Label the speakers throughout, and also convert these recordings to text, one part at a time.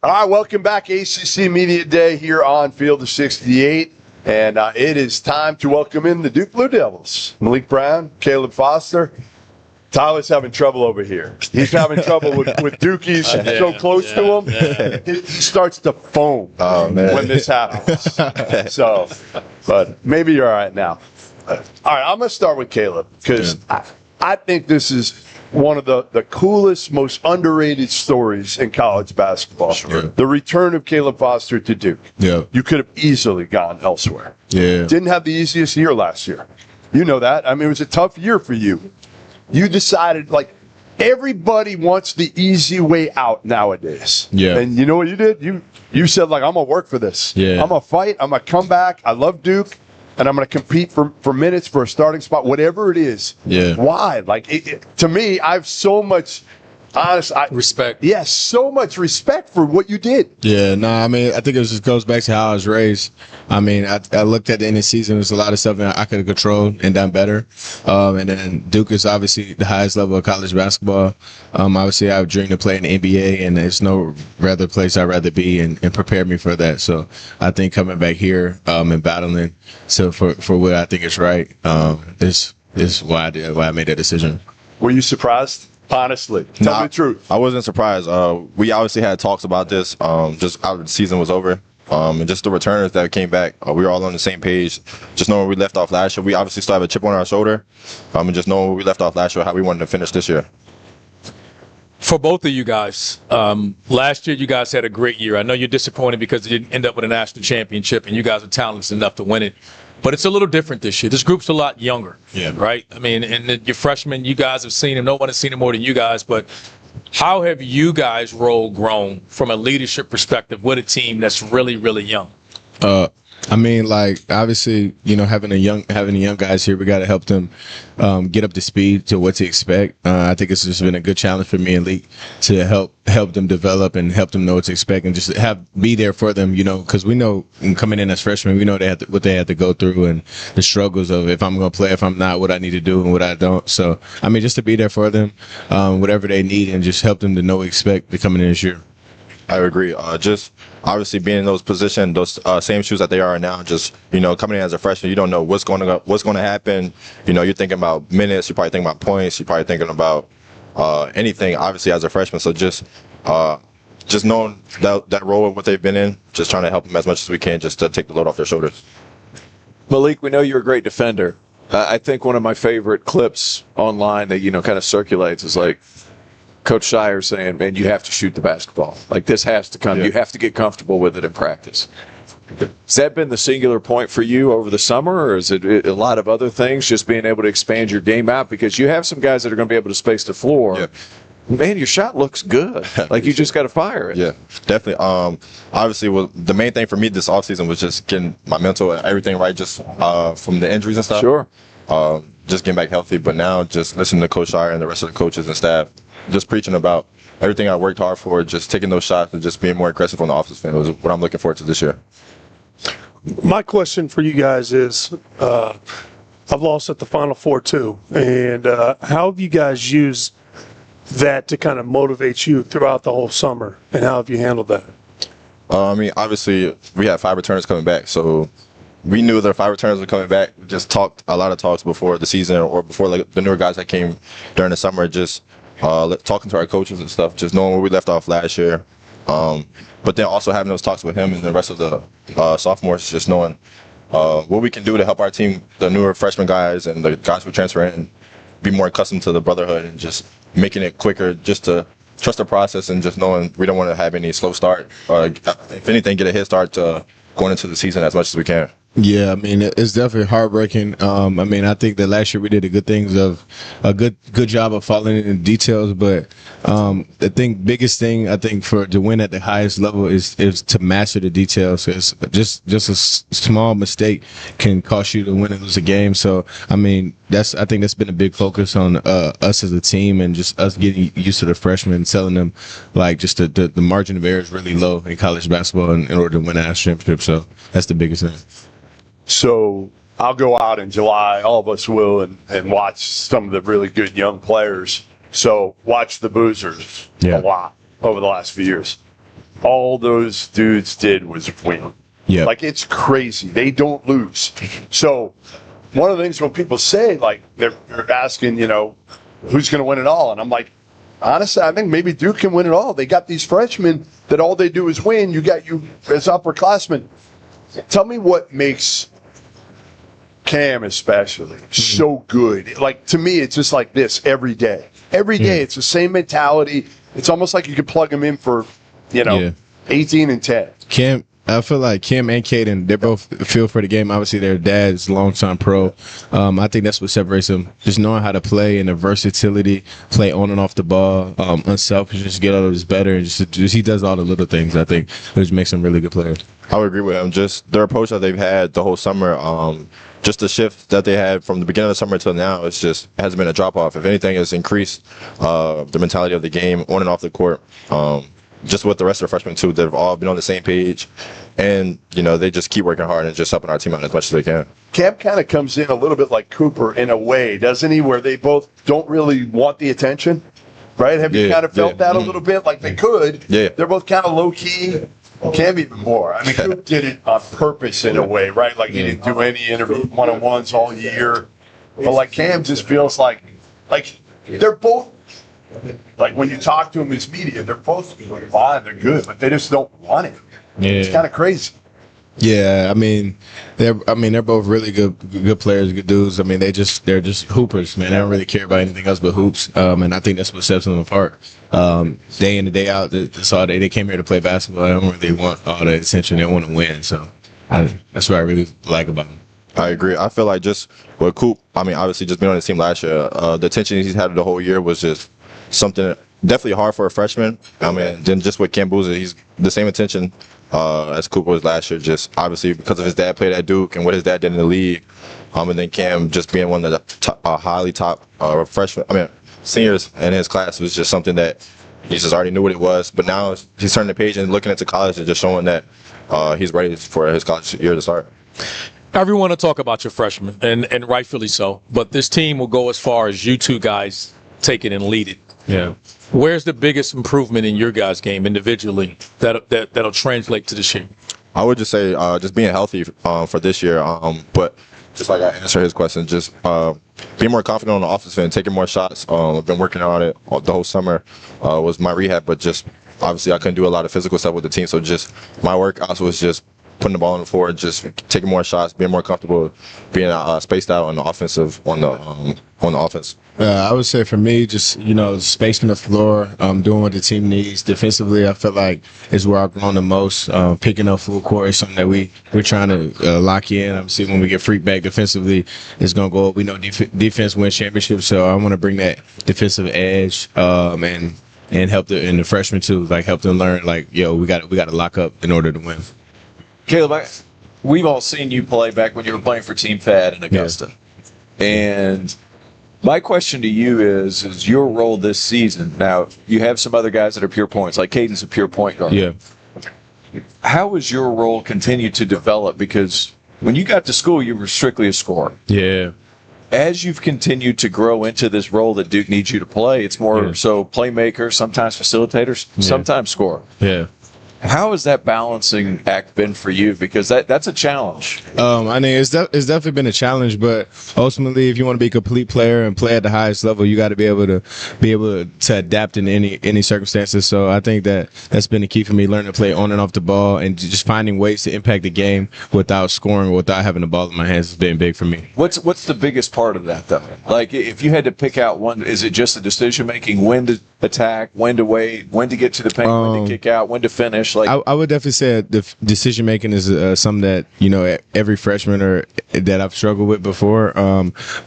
Speaker 1: All right, welcome back, ACC Media Day here on Field of 68. And it is time to welcome in the Duke Blue Devils. Maliq Brown, Caleb Foster. Tyler's having trouble over here. He's having trouble with Dookies so close to him. Yeah. He starts to foam when this happens. But maybe you're all right now. All right, I'm going to start with Caleb because I think this is one of the coolest, most underrated stories in college basketball. Sure. The return of Caleb Foster to Duke. Yeah. You could have easily gone elsewhere. Yeah. Didn't have the easiest year last year. You know that. I mean, it was a tough year for you. You decided, like, everybody wants the easy way out nowadays. Yeah. And you know what you did? You said, like, I'm going to work for this. Yeah. I'm going to fight. I'm going to come back. I love Duke. And I'm going to compete for minutes, for a starting spot, whatever it is. Yeah. Why? Like, to me, I have so much respect. Yes, so much respect for what you did. Yeah, no, I mean, I think it just goes back to how I was raised. I mean, I looked at the end of the season, there's a lot of stuff that I could have controlled and done better. And then Duke is obviously the highest level of college basketball. Obviously, I would dream to play in the NBA, and there's no other place I'd rather be and prepare me for that. So I think coming back here and battling for what I think is right is why I made that decision. Were you surprised? Honestly, tell me the truth. I wasn't surprised. We obviously had talks about this just after the season was over. And just the returners that came back, we were all on the same page. Just knowing where we left off last year, we obviously still have a chip on our shoulder. And just knowing where we left off last year, how we wanted to finish this year.
Speaker 2: For both of you guys, last year you guys had a great year. I know you're disappointed because you didn't end up with a national championship, and you guys are talented enough to win it. But it's a little different this year. This group's a lot younger, right? I mean, and your freshmen, you guys have seen him. No one has seen him more than you guys. But how have you guys' role grown from a leadership perspective with a team that's really, really young? I mean, like, obviously, you know, having the young guys here, we got to help them get up to speed to what to expect. I think it's just been a good challenge for me and Lee to help them develop and help them know what to expect and just be there for them, you know, because we know coming in as freshmen, we know what they had to go through and the struggles of if I'm going to play, if I'm not, what I need to do and what I don't. So, I mean, just to be there for them, whatever they need, and just help them to know what to expect to come in this year.
Speaker 3: I agree. Just obviously being in those positions, those same shoes that they are now, just, you know, coming in as a freshman, you don't know what's going to happen. You know, you're thinking about minutes, you're probably thinking about points, you're probably thinking about anything, obviously, as a freshman. So just knowing that role of what they've been in, just trying to help them as much as we can just to take the load off their shoulders.
Speaker 4: Maliq, we know you're a great defender. I think one of my favorite clips online that, you know, kind of circulates is like, Coach Shire saying, man, you have to shoot the basketball. Like, this has to come. Yeah. You have to get comfortable with it in practice. Has that been the singular point for you over the summer, or is it a lot of other things, just being able to expand your game out? Because you have some guys that are going to be able to space the floor. Yeah. Man, your shot looks good. Like, you just got to fire it.
Speaker 3: Yeah, definitely. Obviously, the main thing for me this offseason was just getting my mental and everything right, just from the injuries and stuff.
Speaker 4: Sure.
Speaker 3: Just getting back healthy. But now just listening to Coach Shire and the rest of the coaches and staff, just preaching about everything I worked hard for, just taking those shots and just being more aggressive on the offensive end was what I'm looking forward to this year.
Speaker 5: My question for you guys is, I've lost at the Final Four too, and how have you guys used that to kind of motivate you throughout the whole summer, and how have you handled that?
Speaker 3: I mean, obviously, we had 5 returners coming back, so we knew that 5 returners were coming back. We just talked a lot of talks before the season or before like the newer guys that came during the summer, just talking to our coaches and stuff, just knowing where we left off last year. But then also having those talks with him and the rest of the sophomores, just knowing what we can do to help our team, the newer freshman guys and the guys who transfer in, be more accustomed to the brotherhood and just making it quicker, just to trust the process and just knowing we don't want to have any slow start. If anything, get a head start to going into the season as much as we can.
Speaker 6: Yeah, I mean, it's definitely heartbreaking. I mean, I think that last year we did a good job of following in the details, but the biggest thing I think to win at the highest level is to master the details. It's just a small mistake can cost you to win and lose a game. So I mean, I think that's been a big focus on us as a team and just us getting used to the freshmen and telling them like just the margin of error is really low in college basketball in order to win a national championship. So that's the biggest thing.
Speaker 1: So I'll go out in July, all of us will, and watch some of the really good young players. So watch the Boozers a lot over the last few years. all those dudes did was win.
Speaker 6: Yeah.
Speaker 1: Like, it's crazy. They don't lose. So one of the things when people say, like, they're asking, you know, who's going to win it all? And I'm like, honestly, I think maybe Duke can win it all. They got these freshmen that all they do is win. You got you as upperclassmen. Tell me what makes Cam especially so good. Like, to me, it's just like this every day. Every day, it's the same mentality. It's almost like you could plug him in for, you know, 18 and 10.
Speaker 6: Cam, I feel like Cam and Caden, they're both feel for the game. Obviously, their dad's long-time pro. I think that's what separates them. Just knowing how to play and the versatility, play on and off the ball, unselfishness, get others better. And just he does all the little things, I think, which makes him really good players.
Speaker 3: I would agree with him. Just their approach that they've had the whole summer, just the shift that they had from the beginning of the summer till now, it's just hasn't been a drop-off. If anything, it's increased the mentality of the game on and off the court. Just with the rest of the freshmen, too, they've all been on the same page. And, you know, they just keep working hard and just helping our team out as much as they can.
Speaker 1: Cam kind of comes in a little bit like Cooper in a way, doesn't he, where they both don't really want the attention, right? Have you kind of felt that a little bit? Like they could.
Speaker 3: Yeah.
Speaker 1: They're both kind of low-key. Cam even more. I mean, Coop did it on purpose in a way, right? Like he didn't do any interview one-on-ones all year. But like Cam just feels like they're both, like when you talk to them as media, they're both fine, they're good, but they just don't want it.
Speaker 6: Yeah.
Speaker 1: It's kind of crazy.
Speaker 6: Yeah, I mean, they're both really good players, good dudes. I mean, they're just hoopers, man. They don't really care about anything else but hoops, and I think that's what sets them apart. Day in and day out, that's all they came here to play basketball. They don't really want all the attention. They want to win. So that's what I really like about them.
Speaker 3: I agree. I feel like just with Coop, I mean, obviously just being on the team last year, the attention he's had the whole year was just something definitely hard for a freshman. I mean, then just with Cam Boozer, he's the same attention as Cooper was last year, just obviously because of his dad played at Duke and what his dad did in the league. And then Cam just being one of the top seniors in his class was just something that he just already knew what it was. But now he's turning the page and looking into college and just showing that he's ready for his college year to start.
Speaker 2: Everyone will talk about your freshmen, and rightfully so. But this team will go as far as you two guys take it and lead it.
Speaker 6: Yeah.
Speaker 2: Where's the biggest improvement in your guys' game individually that'll translate to this year?
Speaker 3: I would just say just being healthy for this year. But just like I answered his question, just being more confident on the offensive end, taking more shots. I've been working on it the whole summer. Was my rehab, but just obviously I couldn't do a lot of physical stuff with the team. So just my workouts was just putting the ball on the floor, just taking more shots, being more comfortable, being spaced out on the offensive on the offense.
Speaker 6: I would say for me, just, spacing the floor, doing what the team needs. Defensively, I feel like is where I've grown the most. Picking up full court is something that we're trying to lock in. Obviously, when we get freak back defensively, it's going to go up. We know defense wins championships, so I want to bring that defensive edge and help the freshmen too, like help them learn, like, we got to lock up in order to win.
Speaker 4: Caleb, we've all seen you play back when you were playing for Team Fad in Augusta. Yeah. And my question to you is your role this season. Now, you have some other guys that are pure points, like Caden's a pure point guard.
Speaker 6: Yeah.
Speaker 4: How has your role continued to develop? Because when you got to school, you were strictly a scorer.
Speaker 6: Yeah.
Speaker 4: As you've continued to grow into this role that Duke needs you to play, it's more so playmaker, sometimes facilitator, sometimes scorer.
Speaker 6: Yeah.
Speaker 4: How has that balancing act been for you? Because that's a challenge.
Speaker 6: I mean, it's definitely been a challenge, but ultimately, if you want to be a complete player and play at the highest level, you got to be able to adapt in any circumstances. So I think that's been the key for me, learning to play on and off the ball and just finding ways to impact the game without scoring, without having the ball in my hands has been big for me.
Speaker 4: What's the biggest part of that, though? Like, if you had to pick out one, is it just the decision making, when to attack, when to wait, when to get to the paint, when to kick out, when to finish? Like,
Speaker 6: I would definitely say the decision making is something that every freshman or that I've struggled with before.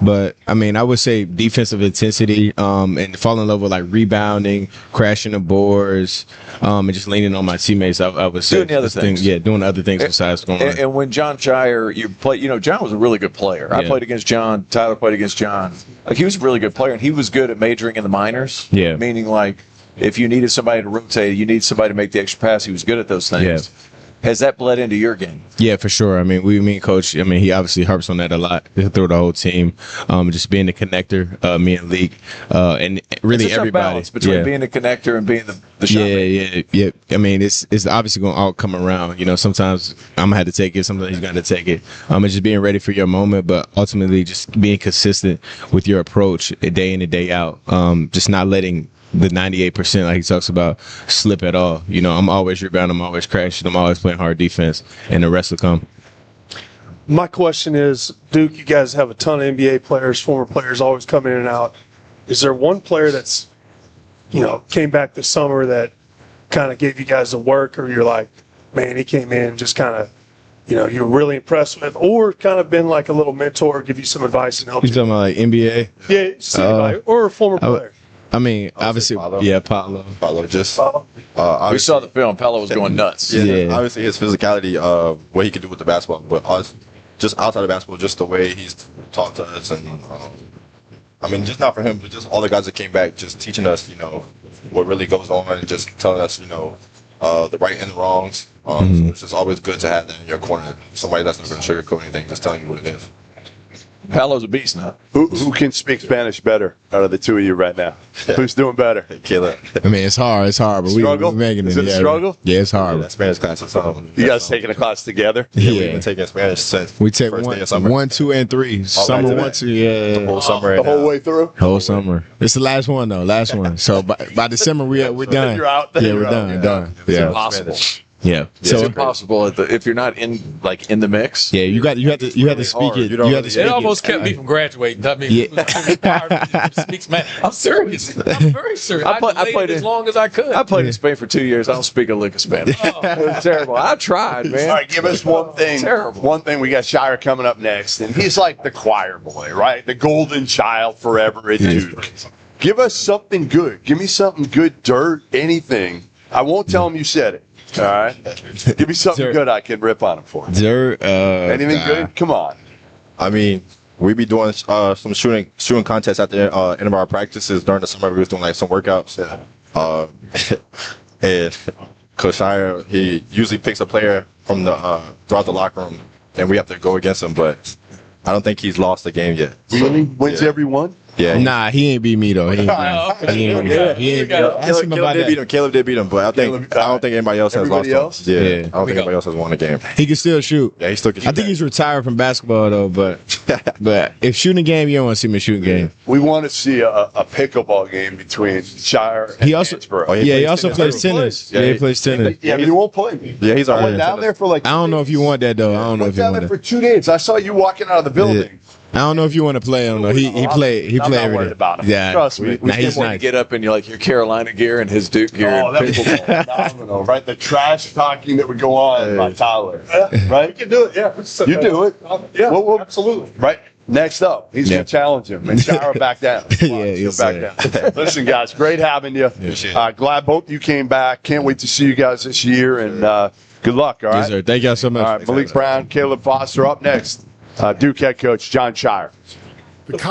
Speaker 6: But I mean, I would say defensive intensity and fall in love with like rebounding, crashing the boards, and just leaning on my teammates. I would say
Speaker 4: doing the other things.
Speaker 6: Doing other things besides scoring.
Speaker 4: And when John Shire, you played, John was a really good player. I played against John. Tyler played against John. Like, he was a really good player, and he was good at majoring in the minors.
Speaker 6: Yeah.
Speaker 4: Meaning, like, if you needed somebody to rotate, you need somebody to make the extra pass. He was good at those things.
Speaker 6: Yeah.
Speaker 4: Has that bled into your game?
Speaker 6: Yeah, for sure. I mean, me and Coach, I mean, he obviously harps on that a lot through the whole team. Just being the connector, me and Leak, and really
Speaker 4: It's a
Speaker 6: everybody.
Speaker 4: balance between being a connector and being the shot maker.
Speaker 6: Yeah. I mean, it's obviously going to all come around. You know, sometimes I'm gonna have to take it. Sometimes you got to take it. It's just being ready for your moment, but ultimately just being consistent with your approach day in and day out. Just not letting the 98%, like he talks about, slip at all. You know, I'm always rebounding, I'm always crashing, I'm always playing hard defense, and the rest will come.
Speaker 5: My question is, Duke, you guys have a ton of NBA players, former players, always come in and out. Is there one player that's, came back this summer that kind of gave you guys the work, or you're like, man, he came in and just kind of, you're really impressed with, or kind of been like a little mentor, give you some advice and help
Speaker 6: You
Speaker 5: you?
Speaker 6: talking about like NBA?
Speaker 5: Yeah, just anybody, or a former player.
Speaker 6: I mean, obviously,
Speaker 3: Paolo.
Speaker 6: yeah, Paolo.
Speaker 3: just
Speaker 4: We saw the film. Paolo was going nuts.
Speaker 6: Yeah.
Speaker 3: Obviously his physicality, what he could do with the basketball, but just outside of basketball, just the way he's talked to us, and I mean, just not for him, but just all the guys that came back, just teaching us, what really goes on, and just telling us, the right and the wrongs. So it's just always good to have that in your corner. Somebody that's not going to sugarcoat anything, just telling you what it is.
Speaker 4: Paolo's a beast now.
Speaker 1: Who can speak Spanish better out of the two of you right now? Who's doing better?
Speaker 3: Caleb.
Speaker 6: I mean, it's hard, but
Speaker 1: Struggle?
Speaker 6: we're making it.
Speaker 1: Is it a struggle?
Speaker 6: Yeah, it's hard.
Speaker 3: That Spanish class is
Speaker 1: You guys taking a class together?
Speaker 3: We've
Speaker 6: Yeah.
Speaker 3: been taking Spanish since
Speaker 6: We take
Speaker 3: first day of summer.
Speaker 6: 1, 2, and 3. Summer
Speaker 3: right.
Speaker 6: 1, 2, yeah.
Speaker 3: The whole summer
Speaker 1: The
Speaker 3: right
Speaker 1: whole
Speaker 3: now.
Speaker 1: way through?
Speaker 6: Whole summer. It's the last one though. Last one. So by December we're done.
Speaker 1: You're out.
Speaker 6: Yeah,
Speaker 1: You're
Speaker 6: we're
Speaker 1: out.
Speaker 6: done.
Speaker 1: Yeah.
Speaker 6: Done.
Speaker 3: It's
Speaker 6: Yeah.
Speaker 4: Impossible.
Speaker 6: Yeah.
Speaker 4: It's
Speaker 6: So
Speaker 4: impossible if you're not in the mix.
Speaker 6: yeah, you had to speak
Speaker 3: hard.
Speaker 6: it.
Speaker 3: You don't
Speaker 6: You had to
Speaker 3: really-
Speaker 6: speak
Speaker 2: It almost kept me from graduating. I mean, speaks man. I'm serious. I'm very serious. I
Speaker 4: played
Speaker 2: played as long as I could.
Speaker 4: I played in Spain for 2 years. I don't speak a lick of Spanish. It's terrible. I tried, man.
Speaker 1: All right, give us one thing.
Speaker 4: Terrible.
Speaker 1: One thing. We got Shire coming up next, and he's like the choir boy, right? The golden child forever at Duke. Give us something good. Give me something good, dirt, anything. I won't tell him you said it. All right? Give me something
Speaker 6: Dirt.
Speaker 1: good I can rip on him for.
Speaker 6: Dirt.
Speaker 1: Anything good? Come on.
Speaker 3: I mean, we be doing some shooting contests at the end of our practices during the summer. We was doing like some workouts. And Coach Shire, he usually picks a player from the throughout the locker room, and we have to go against him. But I don't think he's lost the game yet.
Speaker 1: Really? Wins every one?
Speaker 3: Yeah.
Speaker 6: Nah, he ain't beat me though. He ain't beat me. He ain't beat me. He ain't beat me. Ask him about that.
Speaker 3: Caleb did beat him, but I don't think anybody else has lost.
Speaker 1: Everybody else?
Speaker 3: Yeah,
Speaker 6: Yeah.
Speaker 3: I don't think anybody else has won the game.
Speaker 6: He can still shoot.
Speaker 3: Yeah, he still can shoot.
Speaker 6: I think he's retired from basketball though, but if shooting a game, you don't want to see him in shooting game.
Speaker 1: We want to see a pickleball game between Shire and
Speaker 6: He also,
Speaker 1: Hansborough.
Speaker 3: Oh,
Speaker 6: he also plays tennis.
Speaker 3: Yeah,
Speaker 6: Yeah, he
Speaker 3: he-
Speaker 6: plays tennis.
Speaker 1: Yeah, but he won't play me.
Speaker 3: Yeah, he's
Speaker 1: I
Speaker 3: already
Speaker 1: went down there for like.
Speaker 6: I don't know if you want that though. I don't know
Speaker 1: Went
Speaker 6: if you
Speaker 1: down
Speaker 6: want
Speaker 1: there for
Speaker 6: that.
Speaker 1: 2 days. I saw you walking out of the building.
Speaker 6: I don't know if you want to play him though. He play
Speaker 1: I'm not
Speaker 6: every
Speaker 1: worried
Speaker 6: day.
Speaker 1: about him.
Speaker 6: Yeah,
Speaker 1: Trust me.
Speaker 4: We
Speaker 6: Nah, he's
Speaker 4: can't wait to
Speaker 6: nice.
Speaker 4: get up in your Carolina gear and his Duke gear.
Speaker 1: Oh,
Speaker 4: and
Speaker 1: that was
Speaker 4: pickleball.
Speaker 1: phenomenal, right? The trash talking that would go on by Tyler, right?
Speaker 5: You can do it, yeah.
Speaker 1: You do it.
Speaker 5: Yeah,
Speaker 1: Well,
Speaker 5: absolutely.
Speaker 1: Right. Next up, he's
Speaker 6: Yeah.
Speaker 1: going to challenge him and Shire back down.
Speaker 6: Yeah,
Speaker 1: He'll
Speaker 6: yes,
Speaker 1: back
Speaker 6: sir.
Speaker 1: down. Listen, guys, great having you. Glad both of you came back. Can't wait to see you guys this year, and good luck. All right.
Speaker 6: Yes, sir. Thank y'all so much.
Speaker 1: All right. Maliq Brown, Caleb Foster up next. Duke head coach John Shire.
Speaker 7: The college